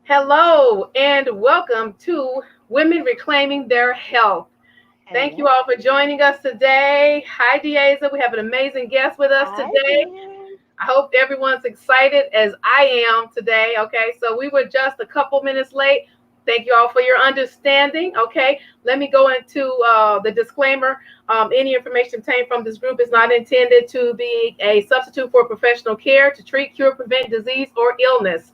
Hello and welcome to Women Reclaiming Their Health. Thank you Hello. all for joining us today. Hi, Deasa. We have an amazing guest with us Hi today. there. I hope everyone's excited as I am today. Okay, so we were just a couple minutes late. Thank you all for your understanding. Okay, let me go into the disclaimer. Any information obtained from this group is not intended to be a substitute for professional care to treat, cure, prevent disease or illness.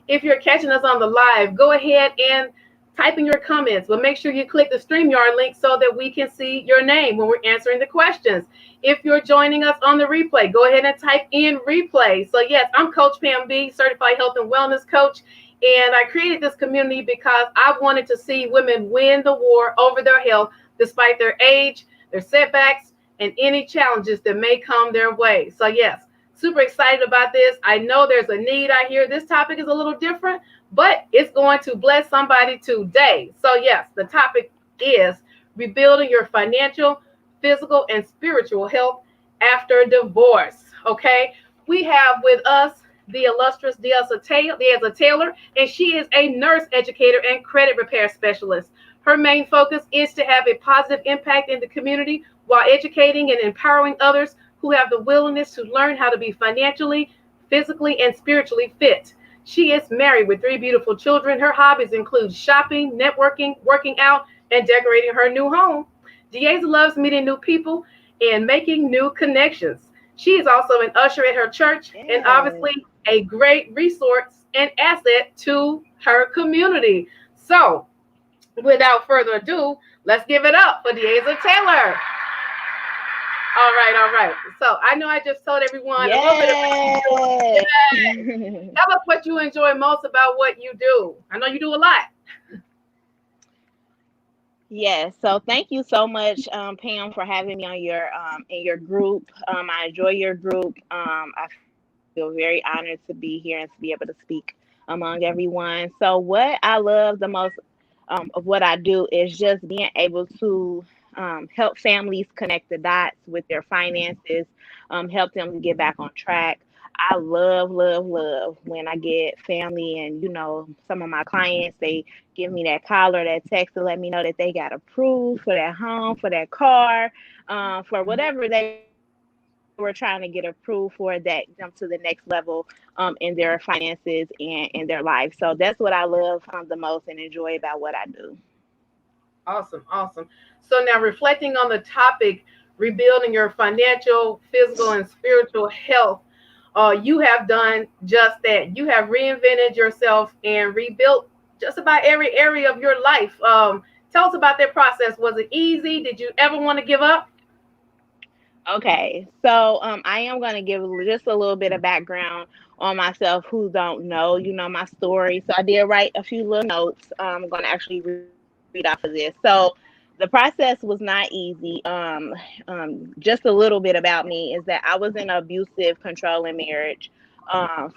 If you're catching us on the live, go ahead and type in your comments, but make sure you click the StreamYard link so that we can see your name when we're answering the questions. If you're joining us on the replay, go ahead and type in replay. So, yes, I'm Coach Pam B, certified health and wellness coach. And I created this community because I wanted to see women win the war over their health despite their age, their setbacks, and any challenges that may come their way. So, yes, super excited about this. I know there's a need out here. This topic is a little different, but it's going to bless somebody today. So, yes, the topic is rebuilding your financial, physical, and spiritual health after divorce. Okay, we have with us the illustrious Deasa Taylor, and she is a nurse educator and credit repair specialist. Her main focus is to have a positive impact in the community while educating and empowering others who have the willingness to learn how to be financially, physically, and spiritually fit. She is married with three beautiful children. Her hobbies include shopping, networking, working out, and decorating her new home. Deasa loves meeting new people and making new connections. She is also an usher at her church and Yes. obviously a great resource and asset to her community. So, without further ado, let's give it up for Deasa Taylor. All right, all right. So, I know I just told everyone a little bit of what you do. Yes. Yes. Tell us what you enjoy most about what you do. I know you do a lot. Yes. So thank you so much, Pam, for having me on your in your group. I enjoy your group. I feel very honored to be here and to be able to speak among everyone. So what I love the most of what I do is just being able to help families connect the dots with their finances, help them to get back on track. I love, love, love when I get family and, some of my clients, they give me that call or that text to let me know that they got approved for that home, for that car, for whatever they were trying to get approved for that them to the next level in their finances and in their life. So that's what I love the most and enjoy about what I do. Awesome, awesome. So now reflecting on the topic, rebuilding your financial, physical, and spiritual health, you have done just that. You have reinvented yourself and rebuilt just about every area of your life. Tell us about that process. Was it easy? Did you ever want to give up? Okay, so I am going to give just a little bit of background on myself who don't know, my story. So I did write a few little notes. I'm going to actually read off of this. So the process was not easy. Just a little bit about me is that I was in an abusive, controlling marriage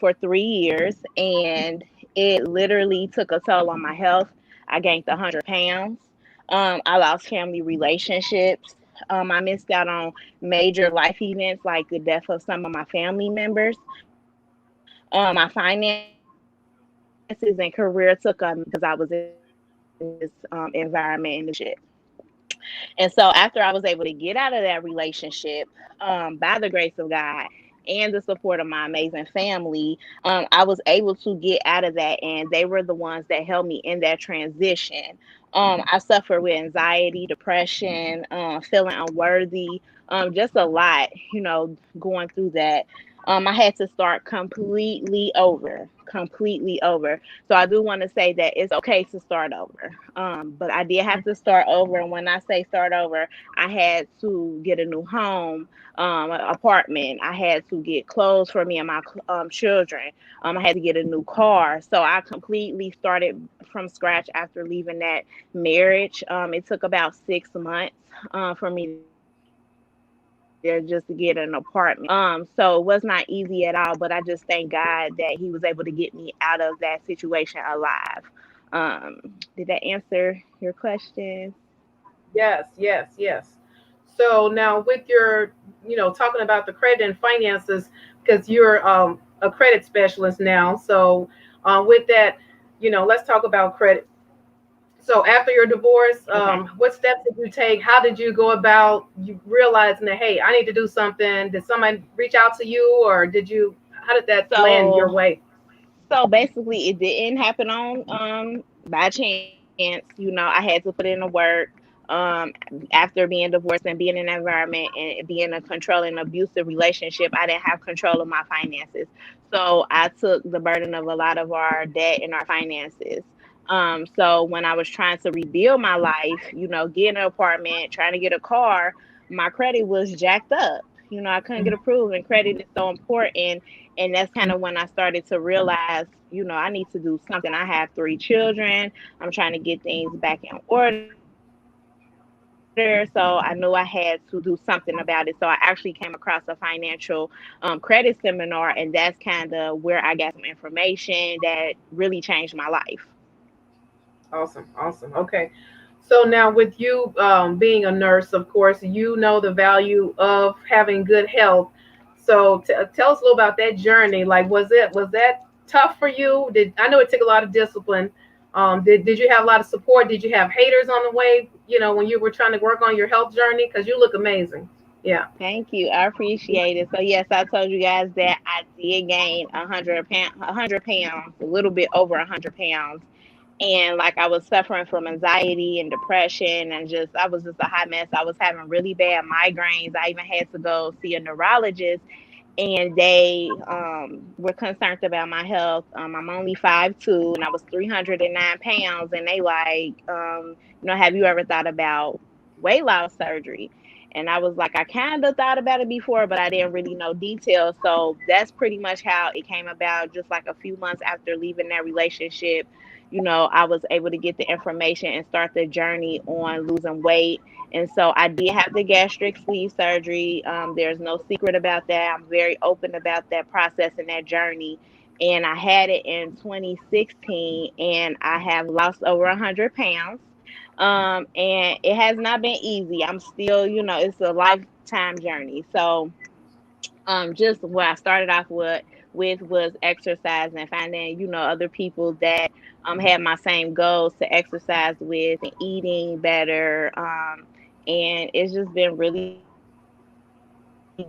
for 3 years, and it literally took a toll on my health. I gained 100 pounds. I lost family relationships. I missed out on major life events like the death of some of my family members. My finances and career took a because I was in this environment and this relationship. And so after I was able to get out of that relationship, by the grace of God and the support of my amazing family, I was able to get out of that. And they were the ones that helped me in that transition. I suffered with anxiety, depression, feeling unworthy, just a lot, going through that. I had to start completely over, completely over. So I do want to say that it's okay to start over. But I did have to start over. And when I say start over, I had to get a new home, an apartment. I had to get clothes for me and my children. I had to get a new car. So I completely started from scratch after leaving that marriage. It took about 6 months for me to just get an apartment. So it was not easy at all, but I just thank God that He was able to get me out of that situation alive. Did that answer your questions? Yes, yes, yes. So now with your, talking about the credit and finances, because you're a credit specialist now. So with that, let's talk about credit. So after your divorce, Okay. what steps did you take? How did you go about you realizing that, hey, I need to do something? Did somebody reach out to you, or how did that land your So way? So basically, it didn't happen on by chance. I had to put in the work um, after being divorced and being in an environment and being a controlling, abusive relationship. I didn't have control of my finances, so I took the burden of a lot of our debt and our finances. So when I was trying to rebuild my life, get an apartment, trying to get a car, my credit was jacked up. I couldn't get approved, and credit is so important. And that's kind of when I started to realize, I need to do something. I have three children. I'm trying to get things back in order. So I knew I had to do something about it. So I actually came across a financial credit seminar, and that's kind of where I got some information that really changed my life. Awesome, awesome. Okay. So now, with you being a nurse, of course, you know the value of having good health. So tell us a little about that journey. Like, was that tough for you? Did I know it took a lot of discipline? Did you have a lot of support? Did you have haters on the way? When you were trying to work on your health journey, because you look amazing. Yeah. Thank you. I appreciate it. So yes, I told you guys that I did gain 100 pounds, a little bit over 100 pounds. And like I was suffering from anxiety and depression, and just I was just a hot mess. I was having really bad migraines. I even had to go see a neurologist, and they were concerned about my health. I'm only 5'2", and I was 309 pounds, and they like, have you ever thought about weight loss surgery? And I was like, I kind of thought about it before, but I didn't really know details. So that's pretty much how it came about. Just like a few months after leaving that relationship, I was able to get the information and start the journey on losing weight. And so I did have the gastric sleeve surgery. There's no secret about that. I'm very open about that process and that journey. And I had it in 2016, and I have lost over 100 pounds. And it has not been easy. I'm still, it's a lifetime journey. So just what I started off with was exercise and finding, other people that had my same goals to exercise with and eating better. And it's just been really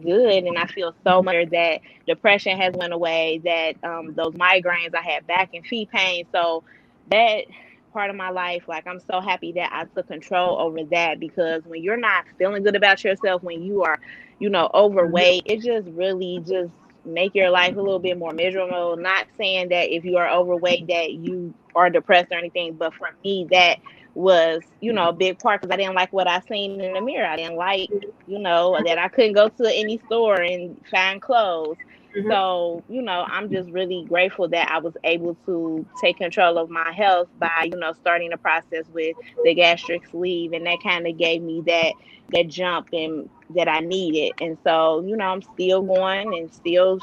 good, and I feel so much better that depression has went away, that those migraines, I had back and feet pain. So that part of my life, like I'm so happy that I took control over that, because when you're not feeling good about yourself, when you are, overweight, it just really just make your life a little bit more miserable. Not saying that if you are overweight that you are depressed or anything, but for me that was, a big part, because I didn't like what I seen in the mirror. I didn't like, that I couldn't go to any store and find clothes. Hmm. So, I'm just really grateful that I was able to take control of my health by, starting the process with the gastric sleeve. And that kind of gave me that jump and that I needed. And so, I'm still going and still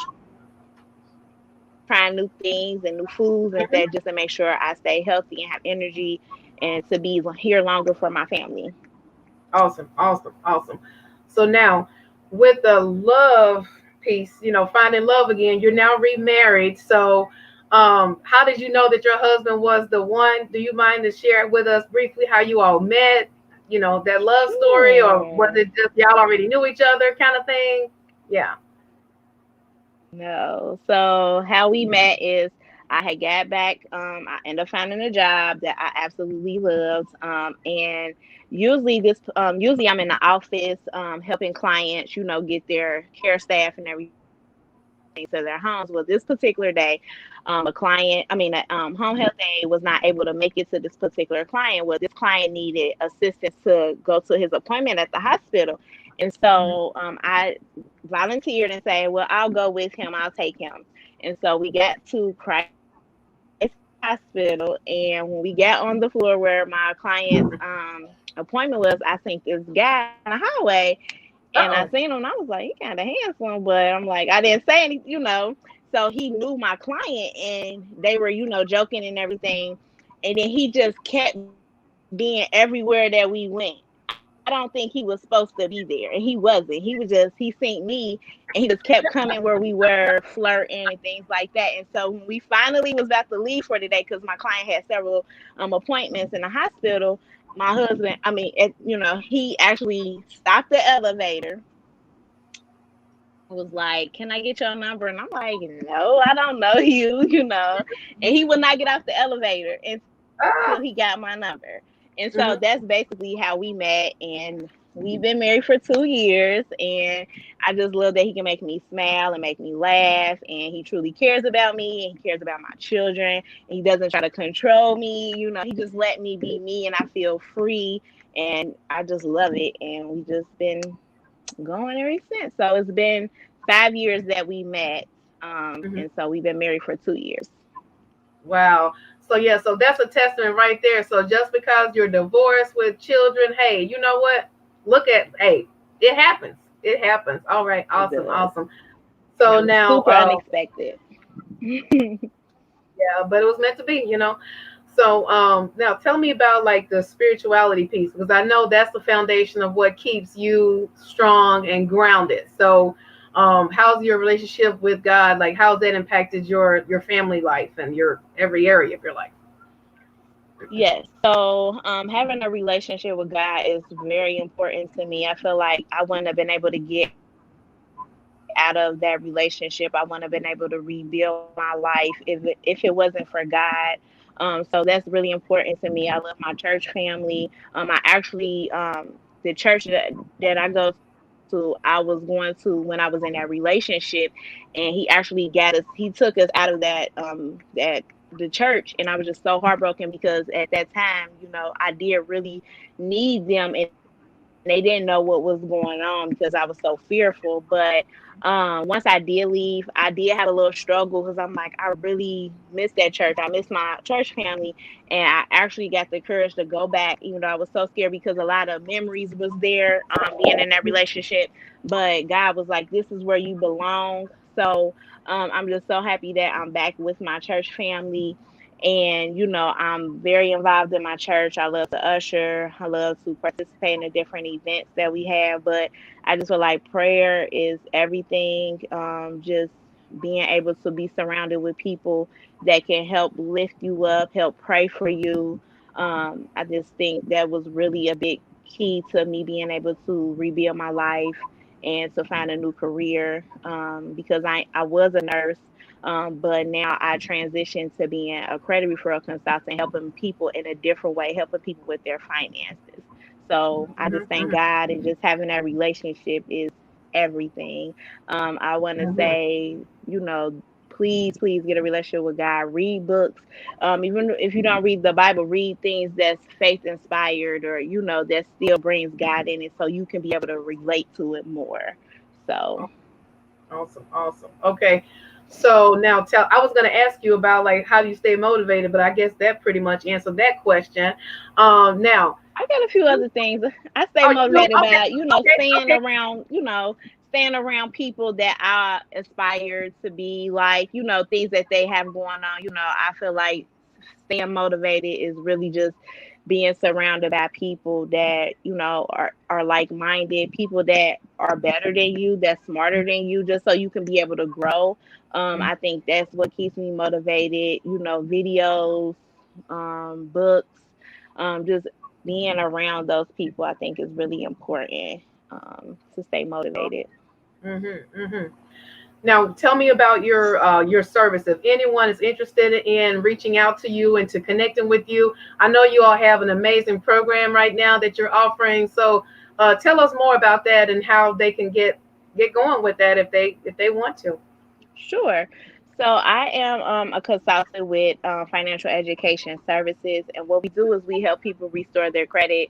trying new things and new foods and stuff, just to make sure I stay healthy and have energy and to be here longer for my family. Awesome, awesome, awesome. So now, with the love piece, finding love again, you're now remarried. So, how did you know that your husband was the one? Do you mind to share with us briefly how you all met? That love story, or was Yeah. it just y'all already knew each other kind of thing? Yeah. No. So how we met is I had got back. I ended up finding a job that I absolutely loved. And usually I'm in the office, helping clients, get their care staff and everything to their homes. Well, this particular day, a home health aide was not able to make it to this particular client. Well, this client needed assistance to go to his appointment at the hospital. And Mhm. so I volunteered and say, well, I'll go with him. I'll take him. And so we got to Christ Hospital. And when we got on the floor where my client's appointment was, I seen this guy in the hallway. And I seen him, and I Uh-oh. was like, he kind of handsome, but I'm like, I didn't say anything. So he knew my client, and they were, joking and everything. And then he just kept being everywhere that we went. I didn't I don't think he was supposed to be there, and he wasn't. He was just he seen me, and he just kept coming where we were flirting and things like that. And so when we finally was about to leave for the day, because my client had several appointments in the hospital, my husband, I mean, he actually stopped the elevator, was like, "Can I get your number?" And I'm like, "No, I don't know you," And he would not get off the elevator until he got my number. And so that's Mhm. basically how we met, and we've been married for 2 years. And I just love that he can make me smile and make me laugh, and he truly cares about me, and he cares about my children, and he doesn't try to control me. He just let me be me, and I feel free, and I just love it. And we just been going ever since. So it's been 5 years that we met. Mhm. And so we've been married for 2 years. Wow. So yeah, so that's a testament right there. So just because you're divorced with children, hey, you know what? Look at, hey, it happens. It happens. All right. It Awesome. does. Awesome. And So it was now, super unexpected. yeah, but it was meant to be. So now tell me about like the spirituality piece, because I know that's the foundation of what keeps you strong and grounded. So how's your relationship with God? Like how's that impacted your family life and your every area of your life? Yes. So having a relationship with God is very important to me. I feel like I wouldn't have been able to get out of that relationship. I wouldn't have been able to rebuild my life if it wasn't for God. So that's really important to me. I love my church family. I actually the church that I go to, I was going to when I was in that relationship, and he actually got us. He took us out of that the church, and I was just so heartbroken because at that time, I did really need them, and they didn't know what was going on because I was so fearful. But once I did leave, I did have a little struggle because I'm like, I really miss that church. I miss my church family, and I actually got the courage to go back. I was so scared because a lot of memories was there, being in that relationship. But God was like, "This is where you belong." So I'm just so happy that I'm back with my church family. And I'm very involved in my church. I love to usher. I love to participate in the different events that we have. But I just feel like prayer is everything. Just being able to be surrounded with people that can help lift you up, help pray for you. I just think that was really a big key to me being able to rebuild my life and to find a new career, because I was a nurse, but now I transitioned to being a credit referral consultant, helping people in a different way, helping people with their finances. So I just thank Mhm. God, and just having that relationship is everything. I want to Mhm. say, please, please get a relationship with God. Read books. Even if you don't read the Bible, read things that's faith inspired, or that still brings God in it, so you can be able to relate to it more. So Awesome, awesome. Okay. So now I was going to ask you about like how do you stay motivated, but I guess that pretty much answered that question. Now, I got a few other things. I stay oh, you do? motivated Okay, by, okay, okay. staying around people that I aspire to be like, things that they have going on. I feel like staying motivated is really just being surrounded by people that, are like minded, people that are better than you, that's smarter than you, just so you can be able to grow. I think that's what keeps me motivated, videos, books, just being around those people, I think is really important, to stay motivated. Mm-hmm, mm-hmm. Now, tell me about your service. If anyone is interested in reaching out to you and to connecting with you, I know you all have an amazing program right now that you're offering. So, tell us more about that and how they can get going with that if they want to. Sure. So I am a consultant with financial education services, and what we do is we help people restore their credit.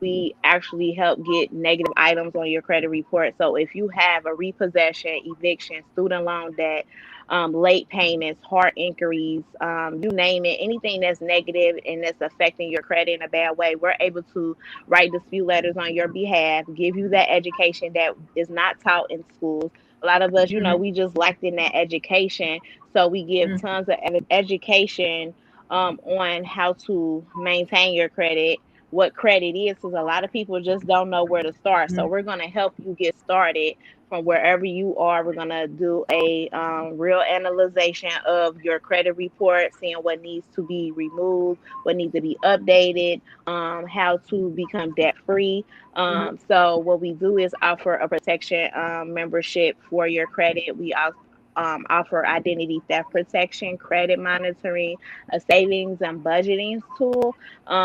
We actually help get negative items on your credit report. So if you have a repossession, eviction, student loan debt, late payments, heart inquiries, you name it, anything that's negative and that's affecting your credit in a bad way, we're able to write dispute letters on your behalf, give you that education that is not taught in schools. A lot of us, we just Mm-hmm, lacked in that education. So we give tons of education on how to maintain your credit. what credit is, because a lot of people just don't know where to start. So Mhm. we're going to help you get started from wherever you are. We're going to do a real analyzation of your credit report, seeing what needs to be removed, what needs to be updated, how to become debt free. Mhm. So what we do is offer a protection membership for your credit. We also offer identity theft protection, credit monitoring, a savings and budgeting tool,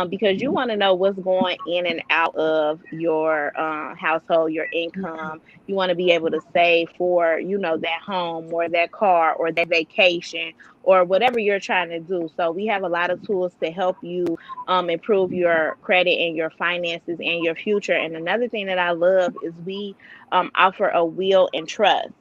because you want to know what's going in and out of your household, your income. You want to be able to save for, that home or that car or that vacation or whatever you're trying to do. So we have a lot of tools to help you improve your credit and your finances and your future. And another thing that I love is we offer a will and trust,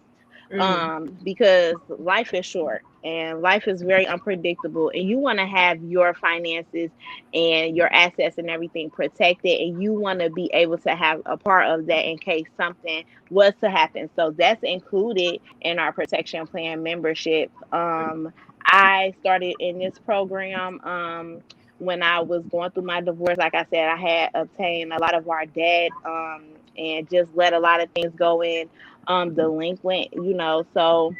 Mhm. because life is short and life is very unpredictable, and you want to have your finances and your assets and everything protected, and you want to be able to have a part of that in case something was to happen. So that's included in our protection plan membership. I started in this program when I was going through my divorce. Like I said, I had obtained a lot of our debt, and just let a lot of things go in delinquent, so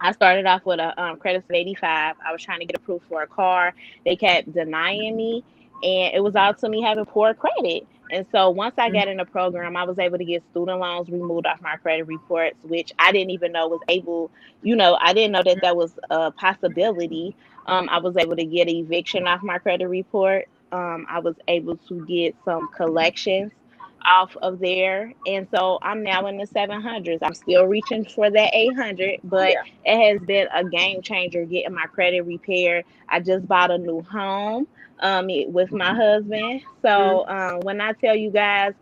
I started off with a credit score of 85. I was trying to get approved for a car. They kept denying me, and it was all to me having poor credit. And so once I got in the program, I was able to get student loans removed off my credit reports, which I didn't even know was able, I didn't know that that was a possibility. I was able to get eviction off my credit report. I was able to get some collections off of there. And so I'm now in the 700s. I'm still reaching for that 800, but Yeah. it has been a game changer getting my credit repaired. I just bought a new home with my husband. Mhm. So when I tell you guys,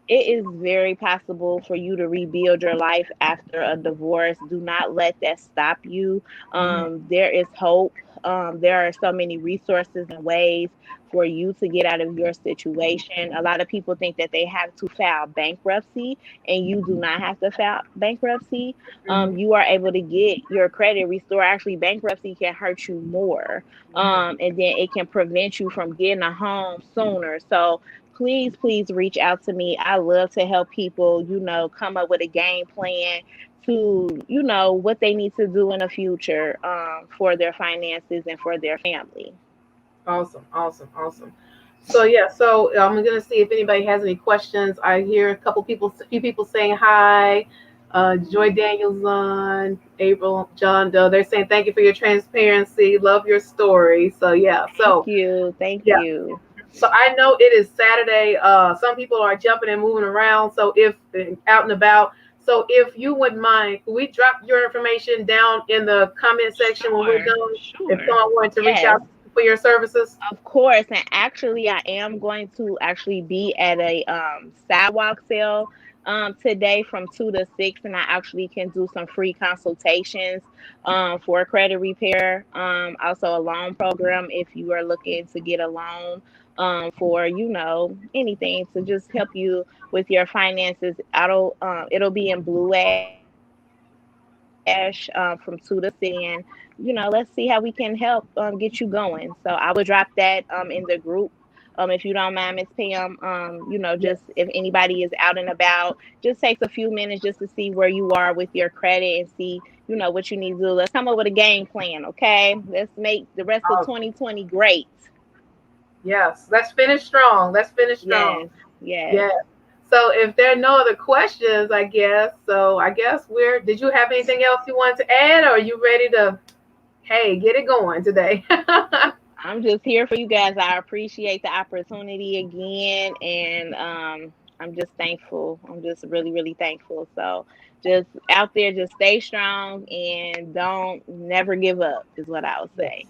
it is very possible for you to rebuild your life after a divorce. Do not let that stop you. Mhm. There is hope. There are so many resources and ways for you to get out of your situation. A lot of people think that they have to file bankruptcy, and you do not have to file bankruptcy. Mhm. You are able to get your credit restored. Actually, bankruptcy can hurt you more, Yeah. and then it can prevent you from getting a home sooner. So please reach out to me. I love to help people, come up with a game plan to, what they need to do in the future for their finances and for their family. Awesome. Awesome. Awesome. So yeah, so I'm gonna see if anybody has any questions. I hear a few people saying hi. Joy Daniels on April, John Doe. They're saying thank you for your transparency. Love your story. So yeah, Thank so you. Thank yeah, you. so I know it is Saturday. Some people are jumping and moving around. So if out and about, so if you wouldn't mind, could we drop your information down in the comment section when we're Sure. done? If Sure. someone wanted to reach Yes. out for your services. Of course, and actually, I am going to actually be at a sidewalk sale today from 2 to 6, and I actually can do some free consultations for credit repair. Also, a loan program if you are looking to get a loan for anything to just help you with your finances. It'll be in Blue Ash from 2 to 6, and let's see how we can help get you going. So I will drop that in the group. If you don't mind, Miss Pam, just Yes. if anybody is out and about, just takes a few minutes just to see where you are with your credit and see, what you need to do. Let's come up with a game plan, okay? Let's make the rest of Awesome. 2020 great. Yes. Let's finish strong. Let's finish strong. Yes, yes. Yes. So if there are no other questions, I guess. So I guess we're. Did you have anything else you wanted to add, or are you ready to, hey, get it going today? I'm just here for you guys. I appreciate the opportunity again, and I'm just thankful. I'm just really, really thankful. So, just out there, just stay strong and don't never give up, is what I would Yes. say.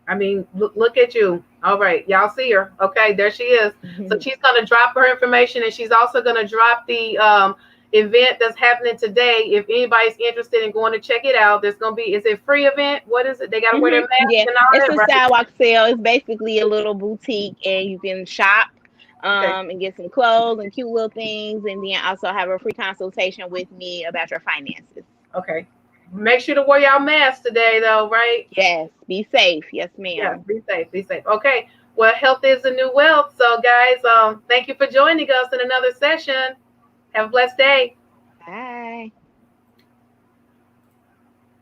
I mean, look at you. All right, y'all see her. Okay, there she is. So she's gonna drop her information, and she's also gonna drop the event that's happening today. If anybody's interested in going to check it out, there's gonna be. Is it free event? What is it? They gotta wear their mask Yeah, and all it's that, a right? sidewalk sale. It's basically a little boutique, and you can shop Okay. and get some clothes and cute little things, and then also have a free consultation with me about your finances. Okay. Make sure to wear y'all masks today, though, right? Yes, be safe. Yes, Yeah. ma'am. Be safe. Be safe. Okay. Well, health is the new wealth. So, guys, thank you for joining us in another session. Have a blessed day. Bye.